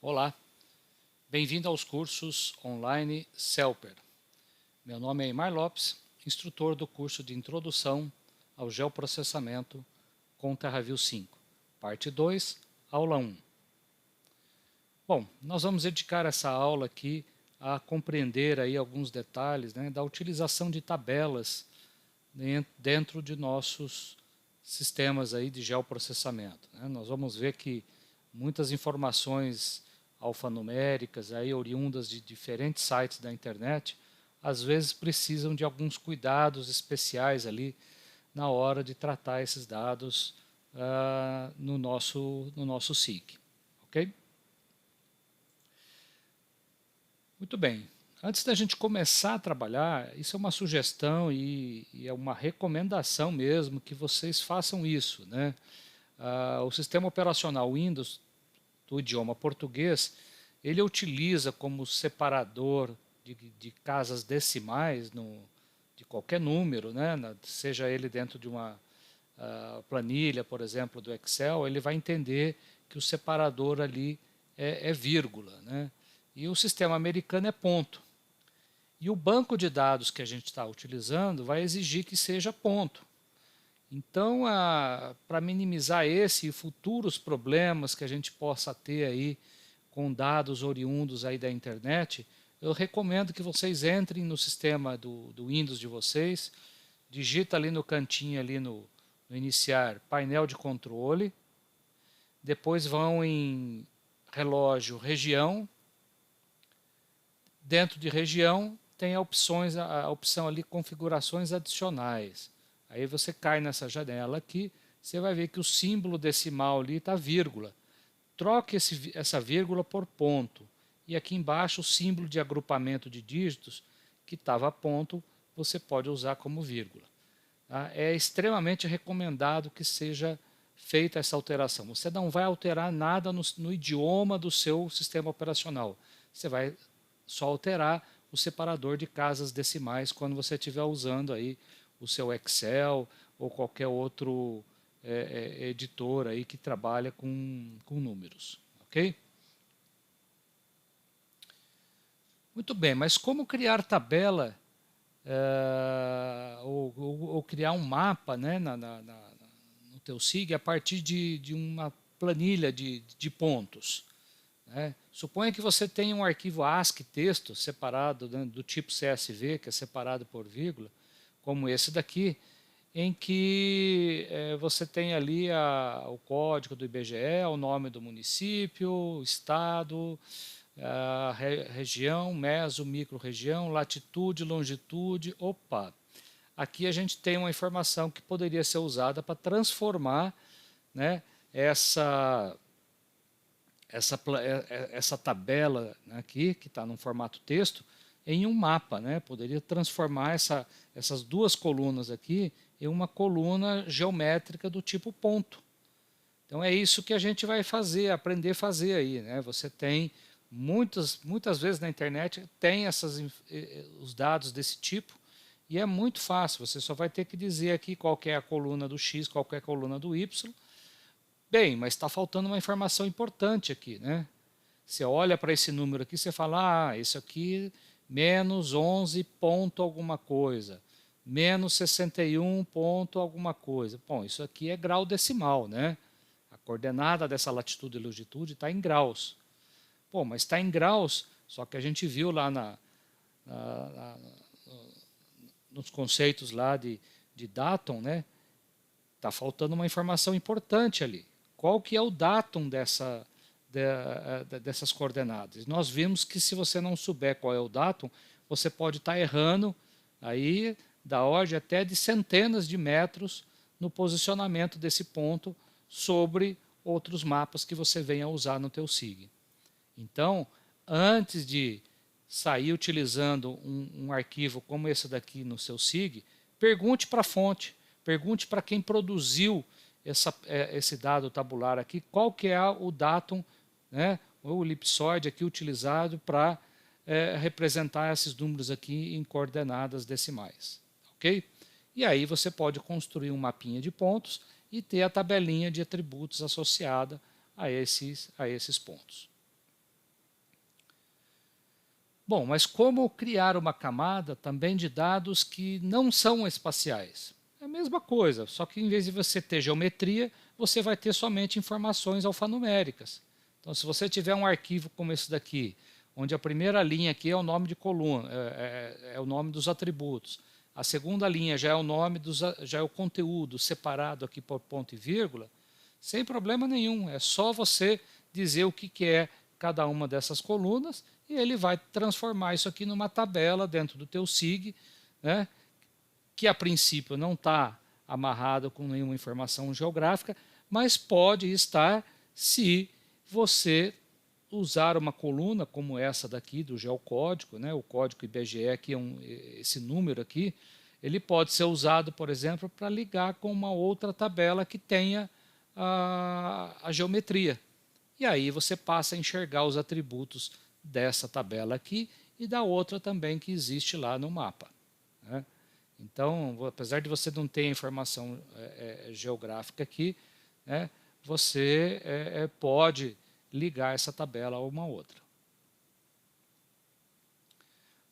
Olá, bem-vindo aos cursos online CELPER. Meu nome é Aimar Lopes, instrutor do curso de Introdução ao Geoprocessamento com TerraView 5, parte 2, aula 1. Bom, nós vamos dedicar essa aula aqui a compreender aí alguns detalhes, da utilização de tabelas dentro de nossos sistemas aí de geoprocessamento. Nós vamos ver que muitas informações alfanuméricas aí oriundas de diferentes sites da internet, às vezes precisam de alguns cuidados especiais ali na hora de tratar esses dados no nosso SIG, ok? Muito bem. Antes da gente começar a trabalhar, isso é uma sugestão e é uma recomendação mesmo que vocês façam isso, o sistema operacional Windows do idioma português, ele utiliza como separador de casas decimais de qualquer número, seja ele dentro de uma planilha, por exemplo, do Excel, ele vai entender que o separador ali é vírgula, e o sistema americano é ponto. E o banco de dados que a gente está utilizando vai exigir que seja ponto. Então, para minimizar esse e futuros problemas que a gente possa ter aí com dados oriundos aí da internet, eu recomendo que vocês entrem no sistema do Windows de vocês, digita ali no cantinho, ali no iniciar, painel de controle, depois vão em relógio, região, dentro de região tem a opção ali configurações adicionais. Aí você cai nessa janela aqui, você vai ver que o símbolo decimal ali está vírgula. Troque essa vírgula por ponto. E aqui embaixo o símbolo de agrupamento de dígitos, que estava ponto, você pode usar como vírgula. Tá? É extremamente recomendado que seja feita essa alteração. Você não vai alterar nada no idioma do seu sistema operacional. Você vai só alterar o separador de casas decimais quando você estiver usando aí o seu Excel ou qualquer outro editor aí que trabalha com números, ok? Muito bem, mas como criar tabela ou criar um mapa no teu SIG a partir de uma planilha de pontos? Suponha que você tenha um arquivo ASCII texto separado do tipo CSV, que é separado por vírgula, como esse daqui, em que você tem ali o código do IBGE, o nome do município, o estado, a região, meso, micro-região, latitude, longitude. Opa! Aqui a gente tem uma informação que poderia ser usada para transformar essa tabela aqui, que está no formato texto, em um mapa. Poderia transformar essas duas colunas aqui em uma coluna geométrica do tipo ponto. Então é isso que a gente vai fazer, aprender a fazer aí. Você tem muitas vezes na internet tem os dados desse tipo e é muito fácil. Você só vai ter que dizer aqui qual que é a coluna do X, qual que é a coluna do Y. Bem, mas está faltando uma informação importante aqui, Você olha para esse número aqui, você fala, isso aqui menos 11 ponto alguma coisa, menos 61 ponto alguma coisa. Bom, isso aqui é grau decimal, A coordenada dessa latitude e longitude está em graus. Bom, mas está em graus, só que a gente viu lá nos conceitos lá de datum, Está faltando uma informação importante ali. Qual que é o datum dessas coordenadas? Nós vimos que se você não souber qual é o datum, você pode estar errando aí da ordem até de centenas de metros no posicionamento desse ponto sobre outros mapas que você venha a usar no teu SIG. Então, antes de sair utilizando um arquivo como esse daqui no seu SIG, pergunte para a fonte, pergunte para quem produziu esse dado tabular aqui, qual que é o datum, ou o elipsoide aqui utilizado para representar esses números aqui em coordenadas decimais, ok? E aí você pode construir um mapinha de pontos e ter a tabelinha de atributos associada a esses pontos. Bom, mas como criar uma camada também de dados que não são espaciais? É a mesma coisa, só que em vez de você ter geometria, você vai ter somente informações alfanuméricas. Então, se você tiver um arquivo como esse daqui, onde a primeira linha aqui é o nome de coluna, é o nome dos atributos, a segunda linha já é o nome já é o conteúdo separado aqui por ponto e vírgula, sem problema nenhum, é só você dizer o que é cada uma dessas colunas e ele vai transformar isso aqui numa tabela dentro do teu SIG, né, que a princípio não está amarrado com nenhuma informação geográfica, mas pode estar se você usar uma coluna como essa daqui do geocódigo, né, o código IBGE aqui esse número aqui, ele pode ser usado, por exemplo, para ligar com uma outra tabela que tenha a geometria. E aí você passa a enxergar os atributos dessa tabela aqui e da outra também que existe lá no mapa, né? Então, apesar de você não ter a informação geográfica aqui, né, você pode ligar essa tabela a uma outra.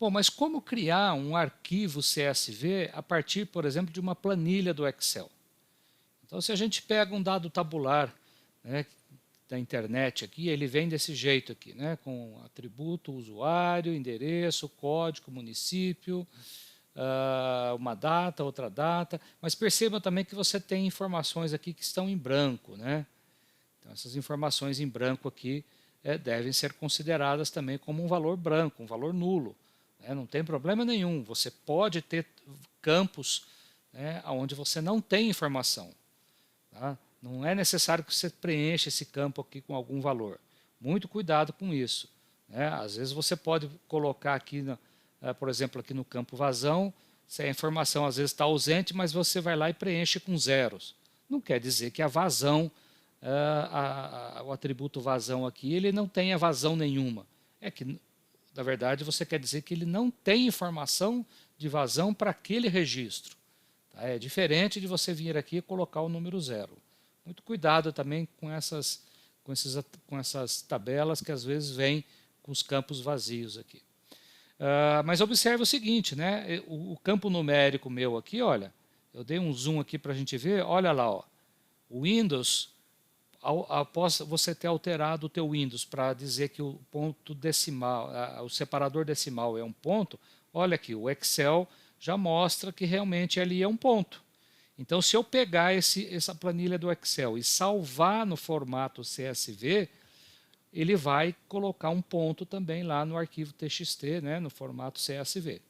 Bom, mas como criar um arquivo CSV a partir, por exemplo, de uma planilha do Excel? Então, se a gente pega um dado tabular, né, da internet aqui, ele vem desse jeito aqui, né, com atributo, usuário, endereço, código, município, uma data, outra data, mas perceba também que você tem informações aqui que estão em branco, né? Então, essas informações em branco aqui devem ser consideradas também como um valor branco, um valor nulo, né? Não tem problema nenhum, você pode ter campos, né, onde você não tem informação, tá? Não é necessário que você preencha esse campo aqui com algum valor. Muito cuidado com isso, né? Às vezes você pode colocar aqui, por exemplo, aqui no campo vazão, se a informação às vezes está ausente, mas você vai lá e preenche com zeros. Não quer dizer que a vazão, o atributo vazão aqui, ele não tenha vazão nenhuma. É que, na verdade, você quer dizer que ele não tem informação de vazão para aquele registro. Tá? É diferente de você vir aqui e colocar o número 0. Muito cuidado também com essas tabelas que às vezes vêm com os campos vazios aqui. Mas observe o seguinte, né? O campo numérico meu aqui, olha, eu dei um zoom aqui para a gente ver, olha lá, ó, o Windows, após você ter alterado o teu Windows para dizer que o ponto decimal, o separador decimal é um ponto, olha aqui, o Excel já mostra que realmente ali é um ponto. Então, se eu pegar essa planilha do Excel e salvar no formato CSV, ele vai colocar um ponto também lá no arquivo TXT, né, no formato CSV.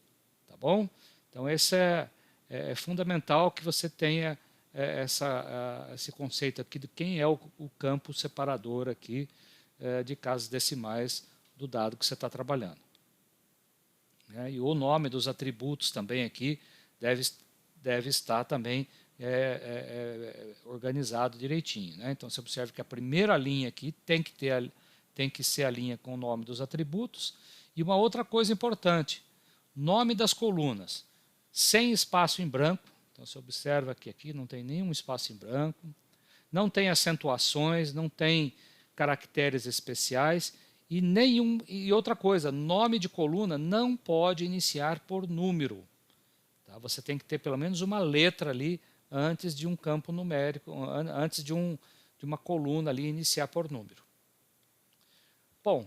Tá bom? Então, esse é fundamental que você tenha esse conceito aqui de quem é o campo separador aqui de casas decimais do dado que você está trabalhando. E o nome dos atributos também aqui deve estar também organizado direitinho, né? Então, você observa que a primeira linha aqui tem que ser a linha com o nome dos atributos. E uma outra coisa importante, nome das colunas, sem espaço em branco. Então, você observa que aqui não tem nenhum espaço em branco, não tem acentuações, não tem caracteres especiais e outra coisa, nome de coluna não pode iniciar por número. Tá? Você tem que ter pelo menos uma letra ali antes de um campo numérico, antes de uma coluna ali iniciar por número. Bom,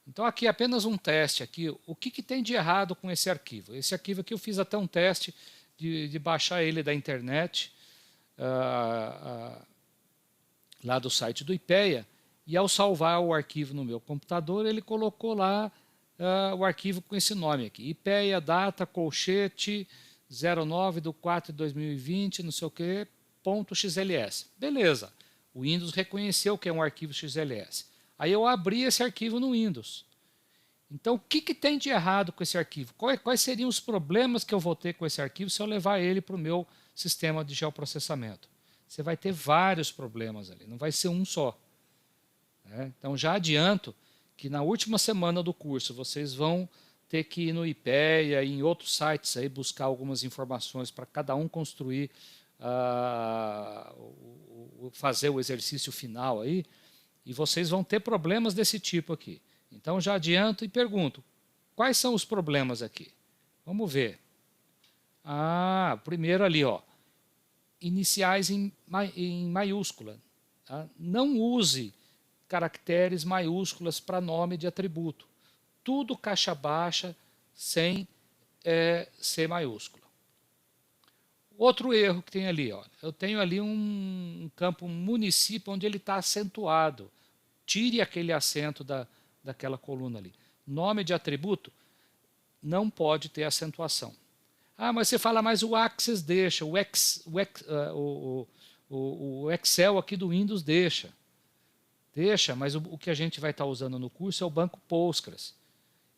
então aqui apenas um teste aqui. O que tem de errado com esse arquivo? Esse arquivo aqui eu fiz até um teste de baixar ele da internet, lá do site do IPEA, e ao salvar o arquivo no meu computador, ele colocou lá o arquivo com esse nome aqui, IPEA data colchete 09 de 4 de 2020, não sei o que, .xls. Beleza, o Windows reconheceu que é um arquivo XLS. Aí eu abri esse arquivo no Windows. Então, o que tem de errado com esse arquivo? Quais seriam os problemas que eu vou ter com esse arquivo se eu levar ele para o meu sistema de geoprocessamento? Você vai ter vários problemas ali, não vai ser um só. Então, já adianto que na última semana do curso vocês vão ter que ir no IPEA e em outros sites aí buscar algumas informações para cada um construir, fazer o exercício final aí, e vocês vão ter problemas desse tipo aqui. Então, já adianto e pergunto, quais são os problemas aqui? Vamos ver. Primeiro ali, ó, iniciais em maiúscula. Tá? Não use caracteres maiúsculas para nome de atributo. Tudo caixa baixa sem C maiúsculo. Outro erro que tem ali, ó, eu tenho ali um campo município onde ele está acentuado. Tire aquele acento daquela coluna ali. Nome de atributo não pode ter acentuação. Mas você fala, mas o Access deixa, o Excel aqui do Windows deixa. Deixa, mas o que a gente vai estar usando no curso é o banco Postgres.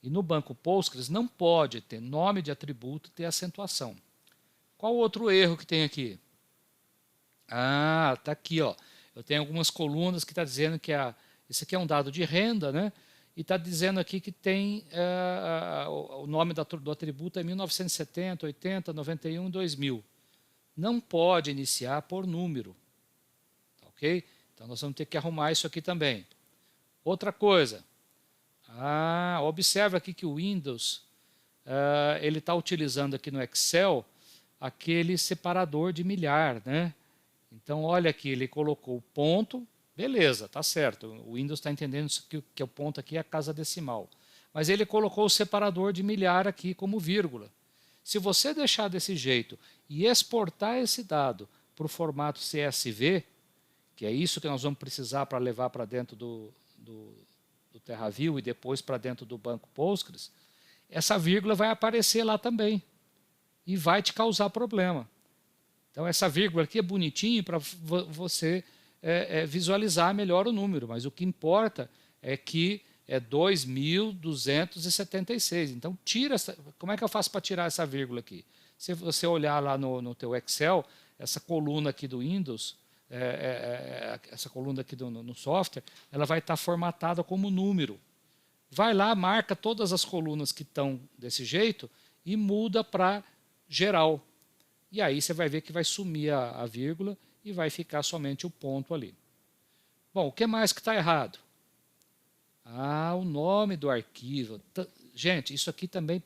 E no banco Postgres não pode ter nome de atributo ter acentuação. Qual outro erro que tem aqui? Tá aqui, ó. Eu tenho algumas colunas que está dizendo que isso aqui é um dado de renda, né? E está dizendo aqui que tem o nome do atributo é 1970, 80, 91, 2000. Não pode iniciar por número. Tá, ok? Então nós vamos ter que arrumar isso aqui também. Outra coisa. Observa aqui que o Windows ele está utilizando aqui no Excel aquele separador de milhar, né? Então olha aqui, ele colocou o ponto, beleza, tá certo. O Windows está entendendo que o ponto aqui é a casa decimal. Mas ele colocou o separador de milhar aqui como vírgula. Se você deixar desse jeito e exportar esse dado para o formato CSV, que é isso que nós vamos precisar para levar para dentro do TerraView e depois para dentro do banco Postgres, essa vírgula vai aparecer lá também e vai te causar problema. Então essa vírgula aqui é bonitinho para você visualizar melhor o número, mas o que importa é que é 2.276. Então tira como é que eu faço para tirar essa vírgula aqui? Se você olhar lá no teu Excel, essa coluna aqui do Windows, essa coluna aqui no software, ela vai estar formatada como número. Vai lá, marca todas as colunas que estão desse jeito e muda para geral. E aí você vai ver que vai sumir a vírgula e vai ficar somente o ponto ali. Bom, o que mais que está errado? O nome do arquivo. Gente, isso aqui também,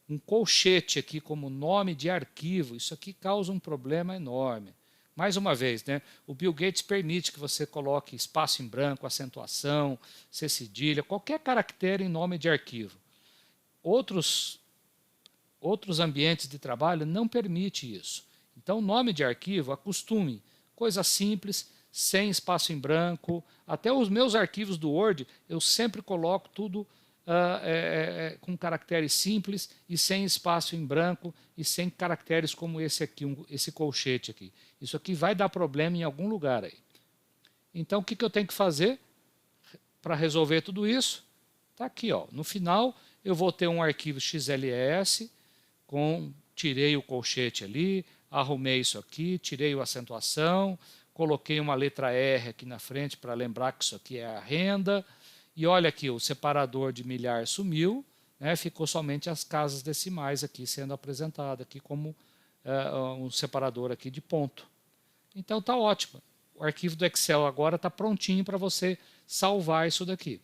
um colchete aqui como nome de arquivo, isso aqui causa um problema enorme. Mais uma vez, né, o Bill Gates permite que você coloque espaço em branco, acentuação, C cedilha, qualquer caractere em nome de arquivo. Outros ambientes de trabalho não permite isso. Então, nome de arquivo, acostume, coisa simples, sem espaço em branco. Até os meus arquivos do Word, eu sempre coloco tudo com caracteres simples e sem espaço em branco e sem caracteres como esse aqui, esse colchete aqui. Isso aqui vai dar problema em algum lugar aí. Então, o que eu tenho que fazer para resolver tudo isso? Está aqui, ó. No final, eu vou ter um arquivo XLS, tirei o colchete ali, arrumei isso aqui, tirei a acentuação, coloquei uma letra R aqui na frente para lembrar que isso aqui é a renda. E olha aqui, o separador de milhar sumiu, né, ficou somente as casas decimais aqui sendo apresentado aqui como um separador aqui de ponto. Então está ótimo. O arquivo do Excel agora está prontinho para você salvar isso daqui.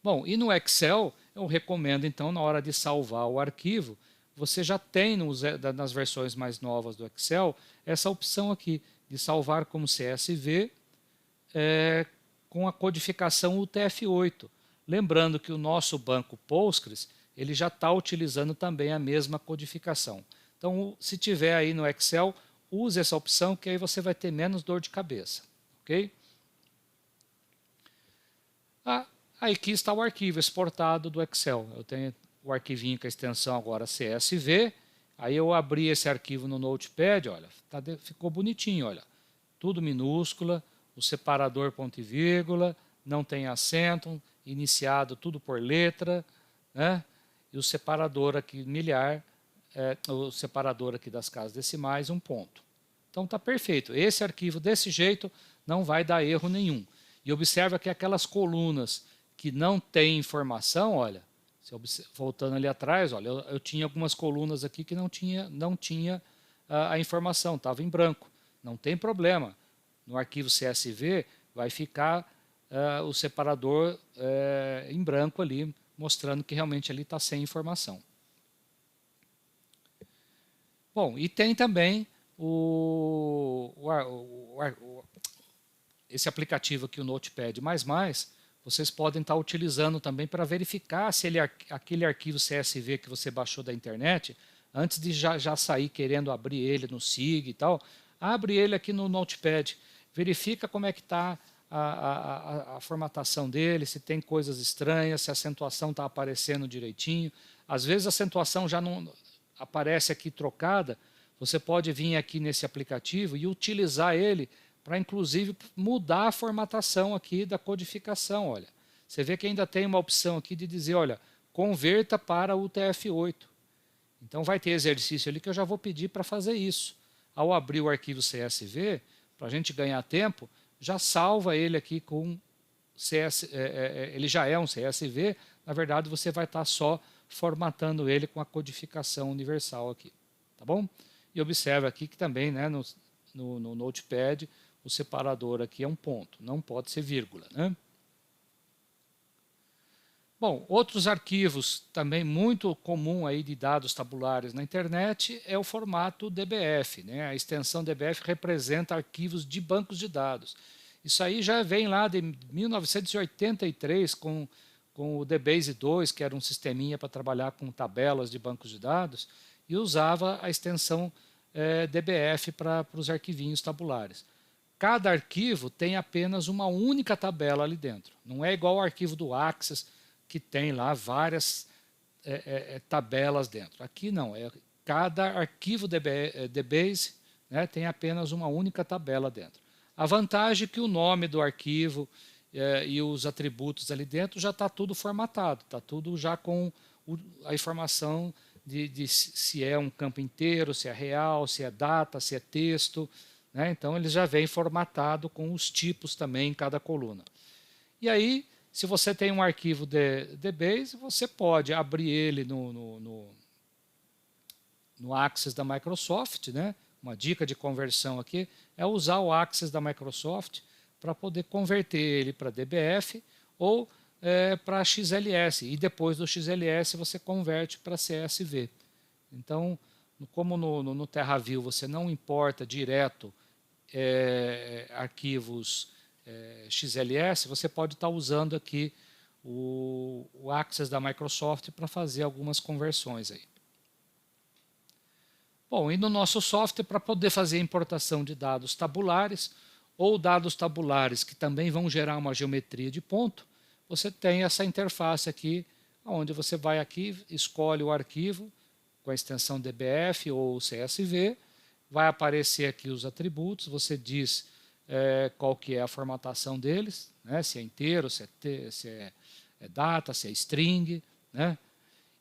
Bom, e no Excel, eu recomendo então, na hora de salvar o arquivo, você já tem nas versões mais novas do Excel essa opção aqui de salvar como CSV com a codificação UTF-8. Lembrando que o nosso banco Postgres ele já está utilizando também a mesma codificação. Então, se tiver aí no Excel, use essa opção que aí você vai ter menos dor de cabeça. Ok? Aí aqui está o arquivo exportado do Excel. Eu tenho o arquivinho com a extensão agora CSV. Aí eu abri esse arquivo no Notepad, olha, ficou bonitinho, olha. Tudo minúscula, o separador ponto e vírgula, não tem acento, iniciado tudo por letra, né? E o separador aqui milhar, o separador aqui das casas decimais, um ponto. Então está perfeito. Esse arquivo desse jeito não vai dar erro nenhum. E observa que aquelas colunas que não tem informação, olha, voltando ali atrás, olha, eu tinha algumas colunas aqui que não tinha a informação, estava em branco. Não tem problema. No arquivo CSV vai ficar o separador em branco ali, mostrando que realmente ali está sem informação. Bom, e tem também esse aplicativo aqui, o Notepad++, vocês podem estar utilizando também para verificar se aquele arquivo CSV que você baixou da internet, antes de já sair querendo abrir ele no SIG e tal, abre ele aqui no Notepad, verifica como é que está a formatação dele, se tem coisas estranhas, se a acentuação está aparecendo direitinho. Às vezes a acentuação já não aparece aqui trocada, você pode vir aqui nesse aplicativo e utilizar ele para, inclusive, mudar a formatação aqui da codificação. Olha, você vê que ainda tem uma opção aqui de dizer, olha, converta para UTF-8. Então vai ter exercício ali que eu já vou pedir para fazer isso. Ao abrir o arquivo CSV, para a gente ganhar tempo, já salva ele aqui com ele já é um CSV, na verdade você vai estar só formatando ele com a codificação universal aqui, tá bom? E observa aqui que também, né, no Notepad, o separador aqui é um ponto, não pode ser vírgula, né? Bom, outros arquivos também muito comum aí de dados tabulares na internet é o formato DBF, né? A extensão DBF representa arquivos de bancos de dados. Isso aí já vem lá de 1983 com o DBase 2, que era um sisteminha para trabalhar com tabelas de bancos de dados, e usava a extensão DBF para os arquivinhos tabulares. Cada arquivo tem apenas uma única tabela ali dentro. Não é igual ao arquivo do Access, que tem lá várias tabelas dentro. Aqui não, cada arquivo DBase, né, tem apenas uma única tabela dentro. A vantagem é que o nome do arquivo e os atributos ali dentro já está tudo formatado, está tudo já com a informação de se é um campo inteiro, se é real, se é data, se é texto, né? Então ele já vem formatado com os tipos também em cada coluna. E aí, se você tem um arquivo DBase, você pode abrir ele no Access da Microsoft, né? Uma dica de conversão aqui é usar o Access da Microsoft para poder converter ele para DBF ou para XLS. E depois do XLS você converte para CSV. Então, como no TerraView você não importa direto arquivos XLS, você pode estar usando aqui o Access da Microsoft para fazer algumas conversões aí. Bom, e no nosso software, para poder fazer a importação de dados tabulares ou dados tabulares que também vão gerar uma geometria de ponto, você tem essa interface aqui, onde você vai aqui, escolhe o arquivo com a extensão DBF ou CSV, vai aparecer aqui os atributos, você diz qual que é a formatação deles, né, se é inteiro, se é data, se é string, né?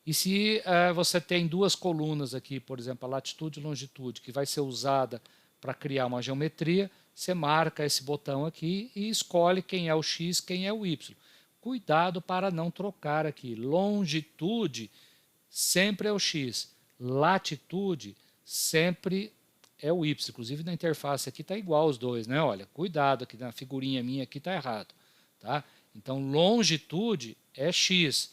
E se você tem duas colunas aqui, por exemplo, a latitude e longitude, que vai ser usada para criar uma geometria, você marca esse botão aqui e escolhe quem é o X, quem é o Y. Cuidado para não trocar aqui. Longitude sempre é o X, latitude sempre é o Y. Inclusive na interface aqui está igual os dois, né? Olha, cuidado aqui na figurinha minha aqui está errado, tá? Então longitude é X,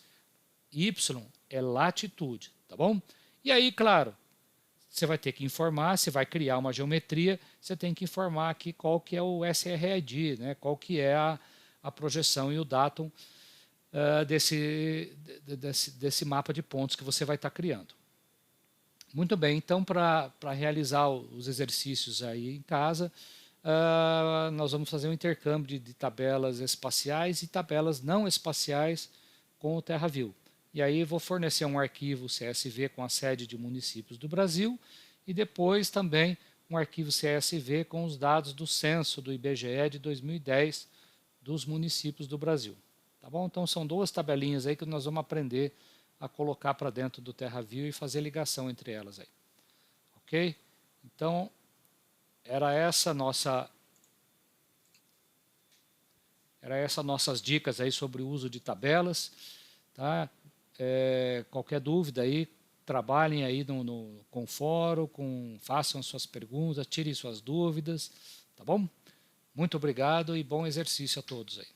Y é latitude, tá bom? E aí, claro, você vai ter que informar, você vai criar uma geometria, você tem que informar aqui qual que é o SRID, né? Qual que é a projeção e o datum desse mapa de pontos que você vai estar criando. Muito bem, então para realizar os exercícios aí em casa, nós vamos fazer um intercâmbio de tabelas espaciais e tabelas não espaciais com o TerraView. E aí vou fornecer um arquivo CSV com a sede de municípios do Brasil e depois também um arquivo CSV com os dados do censo do IBGE de 2010 dos municípios do Brasil. Tá bom? Então são duas tabelinhas aí que nós vamos aprender a colocar para dentro do TerraView e fazer ligação entre elas aí. Ok? Então, era essa nossas dicas aí sobre o uso de tabelas, tá? Qualquer dúvida aí, trabalhem aí com o fórum, façam suas perguntas, tirem suas dúvidas, tá bom? Muito obrigado e bom exercício a todos aí.